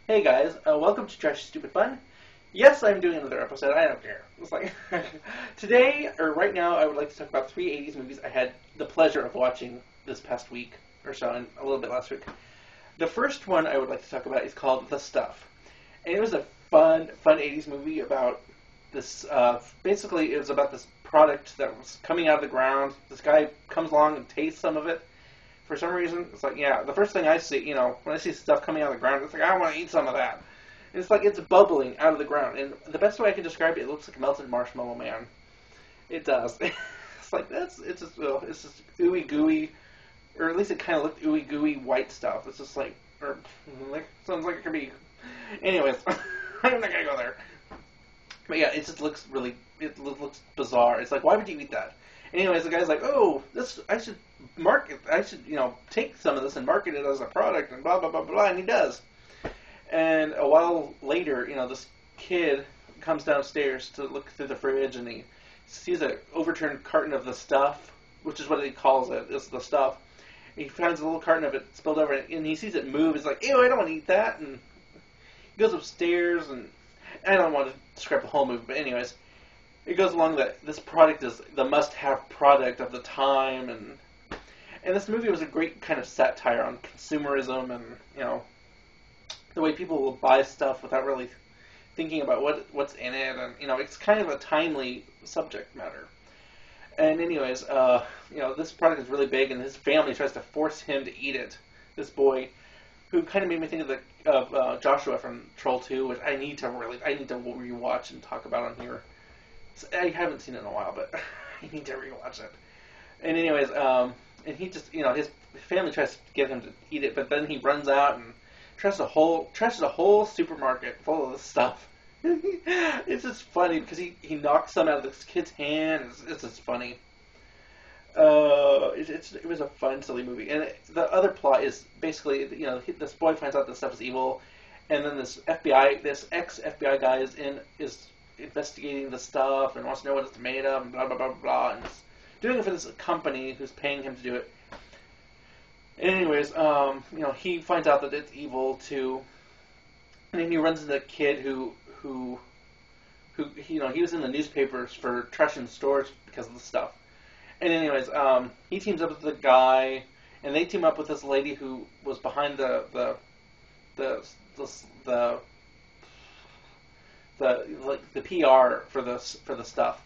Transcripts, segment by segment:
Hey guys, welcome to Trashy Stupid Fun. Yes, I'm doing another episode. I don't care. It's like today or right now, I would like to talk about three '80s movies I had the pleasure of watching this past week or so, and a little bit last week. The first one I would like to talk about is called The Stuff, and it was a fun '80s movie about this. Basically, it was about this product that was coming out of the ground. This guy comes along and tastes some of it. For some reason, it's like, yeah, the first thing I see, when I see stuff coming out of the ground, it's like, I want to eat some of that. And it's like, it's bubbling out of the ground. And the best way I can describe it, it looks like melted marshmallow man. It does. It's like, it's just ooey gooey, or at least it kind of looked ooey gooey white stuff. It's just like, sounds like it could be. Anyways, I'm not gonna go there. But yeah, it just looks it looks bizarre. It's like, why would you eat that? Anyways, the guy's like, oh, I should take some of this and market it as a product and blah, blah, blah, blah, and he does. And a while later, this kid comes downstairs to look through the fridge and he sees an overturned carton of the stuff, which is what he calls it, is the stuff. He finds a little carton of it spilled over and he sees it move. He's like, ew, I don't want to eat that. And he goes upstairs and I don't want to describe the whole movie, but anyways, it goes along that this product is the must-have product of the time, and this movie was a great kind of satire on consumerism and the way people will buy stuff without really thinking about what's in it, and it's kind of a timely subject matter. And anyways, this product is really big, and his family tries to force him to eat it. This boy, who kind of made me think of Joshua from Troll 2, which I need to rewatch and talk about on here. I haven't seen it in a while, but I need to rewatch it. And anyways, and he just, his family tries to get him to eat it, but then he runs out and trashes a whole supermarket full of this stuff. It's just funny because he knocks some out of this kid's hand. It's just funny. It was a fun, silly movie. And the other plot is basically, this boy finds out this stuff is evil, and then this ex-FBI guy is investigating the stuff and wants to know what it's made of and blah, blah, blah, blah, and is doing it for this company who's paying him to do it. And anyways, he finds out that it's evil too, and then he runs into a kid who he was in the newspapers for trashing stores because of the stuff. And anyways, he teams up with the guy, and they team up with this lady who was behind the PR for the stuff,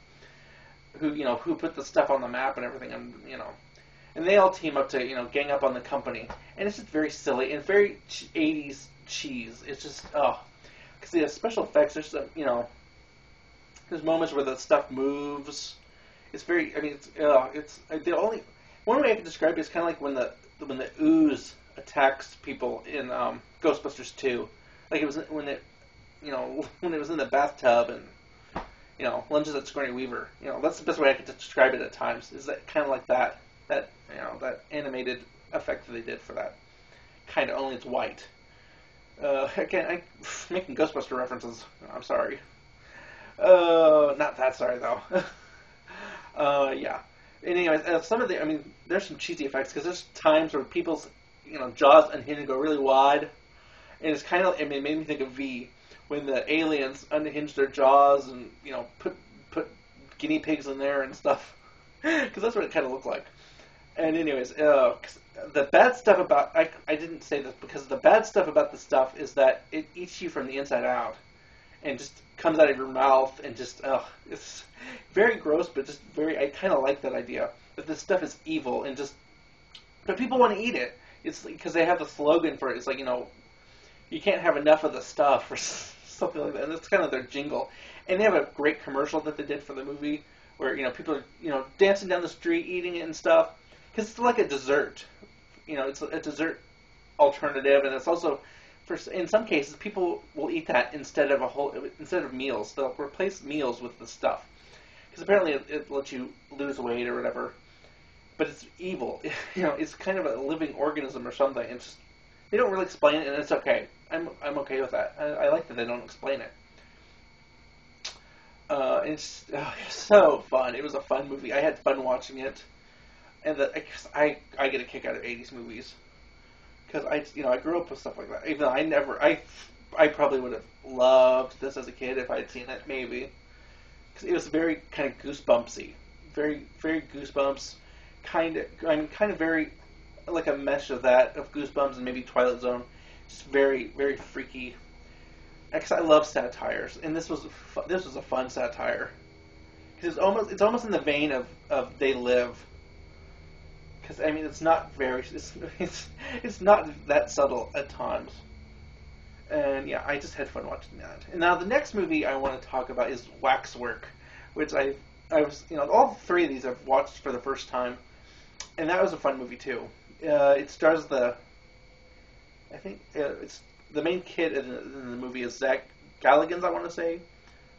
who put the stuff on the map and everything, and they all team up to gang up on the company, and it's just very silly and very '80s cheese. It's just because the special effects. There's there's moments where the stuff moves. It's very. I mean, it's the only one way I can describe it is kind of like when the ooze attacks people in Ghostbusters 2, like it was when it was in the bathtub and lunges at Sigourney Weaver. That's the best way I could describe it at times. Is that kind of like that animated effect that they did for that. Kind of, only it's white. Again, I'm making Ghostbuster references. I'm sorry. Not that sorry though. Yeah. Anyways, there's some cheesy effects because there's times where people's jaws unhinge and go really wide, and it's kind of it made me think of V, when the aliens unhinged their jaws and put guinea pigs in there and stuff, because that's what it kind of looked like. And anyways, the bad stuff about I didn't say this because the bad stuff about the stuff is that it eats you from the inside out, and just comes out of your mouth and just it's very gross, but just very. I kind of like that idea that this stuff is evil and but people want to eat it. It's because they have the slogan for it. It's like you can't have enough of the stuff or something like that. And that's kind of their jingle. And they have a great commercial that they did for the movie where people are dancing down the street eating it and stuff because it's like a dessert. It's a dessert alternative, and it's also in some cases people will eat that instead of meals. They'll replace meals with the stuff because apparently it lets you lose weight or whatever. But it's evil. It's kind of a living organism or something. It's just, they don't really explain it, and it's okay. I'm okay with that. I like that they don't explain it. It's so fun. It was a fun movie. I had fun watching it, and I get a kick out of '80s movies because I grew up with stuff like that. Even though I I probably would have loved this as a kid if I had seen it, maybe. Because it was very kind of goosebumpsy. Very, very goosebumps. Kind of very like a mesh of that, of Goosebumps and maybe Twilight Zone. Just very, very freaky. Because I love satires, and this was a fun satire. Because it's almost in the vein of They Live. Because I mean, it's not very it's not that subtle at times. And yeah, I just had fun watching that. And now the next movie I want to talk about is Waxwork, which I was all three of these I've watched for the first time, and that was a fun movie too. It stars it's the main kid in the movie is Zach Galligan, I want to say,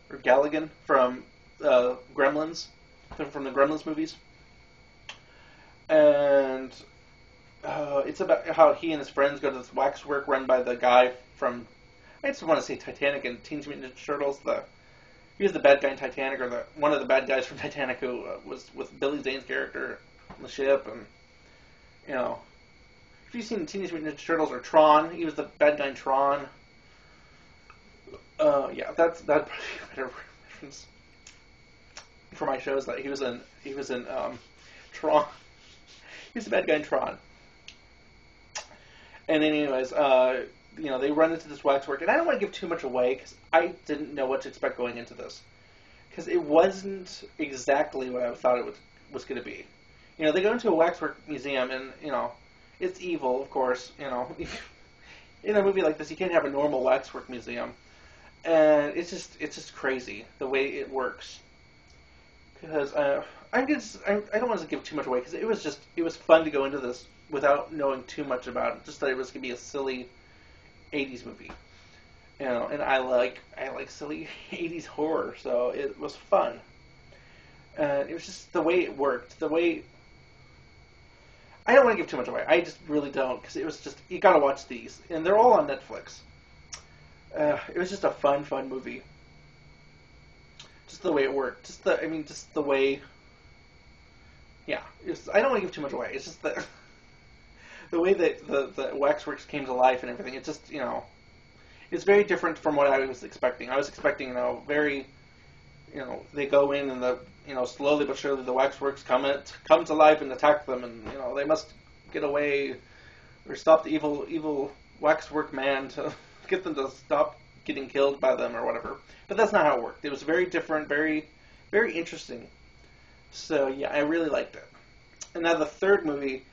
or Galligan from Gremlins, from the Gremlins movies, and it's about how he and his friends go to this waxwork run by the guy from, I just want to say Titanic and Teenage Mutant Ninja Turtles. He was the bad guy in Titanic, or one of the bad guys from Titanic who was with Billy Zane's character on the ship, and if you've seen Teenage Mutant Ninja Turtles or Tron, he was the bad guy in Tron. Yeah, that'd probably be a better reference for my shows. That he was in Tron. He's the bad guy in Tron. And anyways, they run into this waxwork, and I don't want to give too much away because I didn't know what to expect going into this, because it wasn't exactly what I thought it was going to be. They go into a waxwork museum, and it's evil, of course. In a movie like this, you can't have a normal waxwork museum, and it's just crazy the way it works. Because I don't want to give too much away because it was fun to go into this without knowing too much about it. Just that it was going to be a silly 80's movie, and I like silly 80's horror, so it was fun. And it was just the way it worked, the way. I don't want to give too much away. I just really don't, because it was just, you got to watch these, and they're all on Netflix. It was just a fun movie. Just the way it worked. Just the way. Yeah, I don't want to give too much away. It's just the way that the waxworks came to life and everything. It's just it's very different from what I was expecting. I was expecting very, they go in and slowly but surely the waxworks come to life and attack them, and they must get away or stop the evil waxwork man to get them to stop getting killed by them or whatever. But that's not how it worked. It was very different, very, very interesting. So yeah, I really liked it. And now the third movie,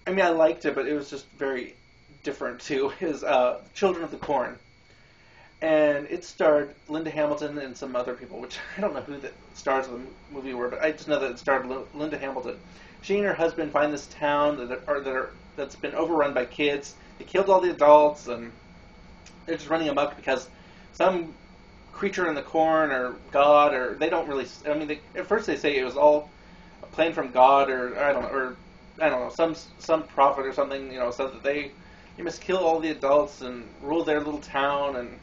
I mean, I liked it, but it was just very different too, is Children of the Corn. And it starred Linda Hamilton and some other people, which I don't know who the stars of the movie were, but I just know that it starred Linda Hamilton. She and her husband find this town that's been overrun by kids. They killed all the adults, and they're just running amok because some creature in the corn or God, or they don't really. I mean, at first they say it was all a plan from God, or I don't know, some prophet or something, said that they must kill all the adults and rule their little town, and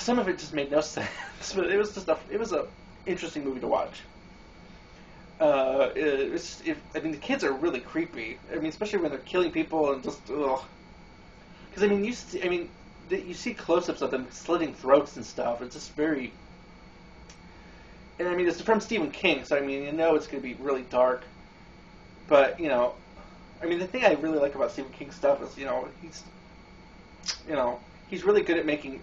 some of it just made no sense. But it was a interesting movie to watch. I mean, the kids are really creepy. I mean, especially when they're killing people and just ugh. Because you see close-ups of them slitting throats and stuff. It's just very. And I mean, it's from Stephen King, so I mean, it's going to be really dark. But I mean, the thing I really like about Stephen King stuff is he's really good at making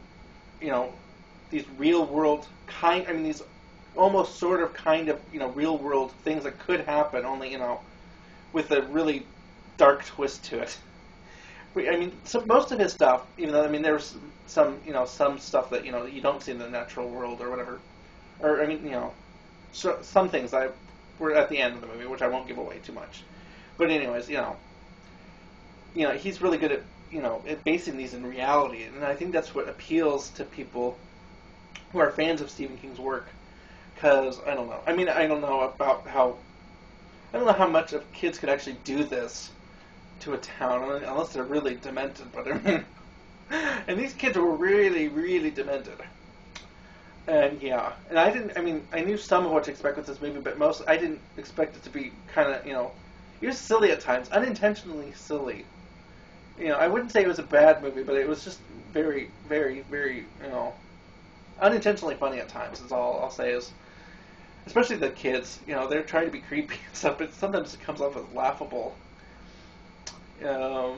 these real world these almost sort of kind of real world things that could happen, only with a really dark twist to it. I mean, most of his stuff, even though there's some stuff that you don't see in the natural world or whatever, or I mean so some things were at the end of the movie, which I won't give away too much. But anyways, he's really good at at basing these in reality, and I think that's what appeals to people who are fans of Stephen King's work. Because I don't know. I mean, I don't know how much of kids could actually do this to a town, unless they're really demented. But I mean, and these kids were really, really demented. And yeah, and I knew some of what to expect with this movie, but I didn't expect it to be kind of, it was silly at times, unintentionally silly. I wouldn't say it was a bad movie, but it was just very, very, very, unintentionally funny at times. Is all I'll say is, especially the kids. They're trying to be creepy and stuff, but sometimes it comes off as laughable. I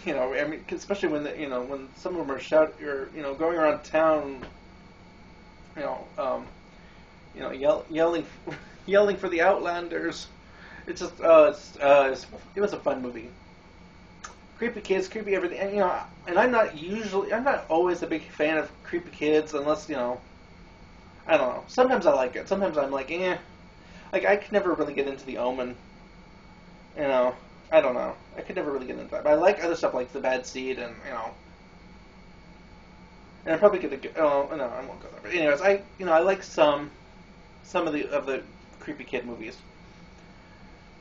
mean, especially when when some of them are going around town, yelling, yelling for the Outlanders. It's just, it was a fun movie. Creepy kids, creepy everything, and I'm not always a big fan of creepy kids unless, I don't know. Sometimes I like it. Sometimes I'm like, eh. Like, I could never really get into The Omen. I don't know. I could never really get into that. But I like other stuff like The Bad Seed and, and I'm probably gonna oh, no, I won't go there. But anyways, I like some of the creepy kid movies.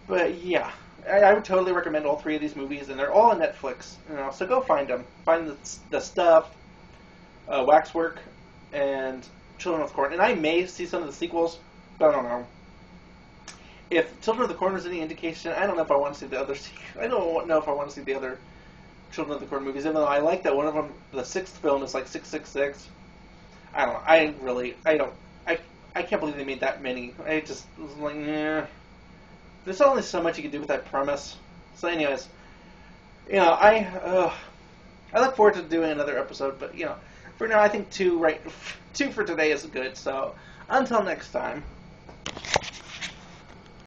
But yeah, I would totally recommend all three of these movies, and they're all on Netflix. So go find them. Find the Stuff, Waxwork, and Children of the Corn. And I may see some of the sequels, but I don't know. If Children of the Corn is any indication, I don't know if I want to see the other. I don't know if I want to see the other Children of the Corn movies, even though I like that one of them. The sixth film is like 666. I don't know. I can't believe they made that many. I just was like, nah. There's only so much you can do with that premise. So, anyways, I look forward to doing another episode. But for now, I think two for today is good. So, until next time.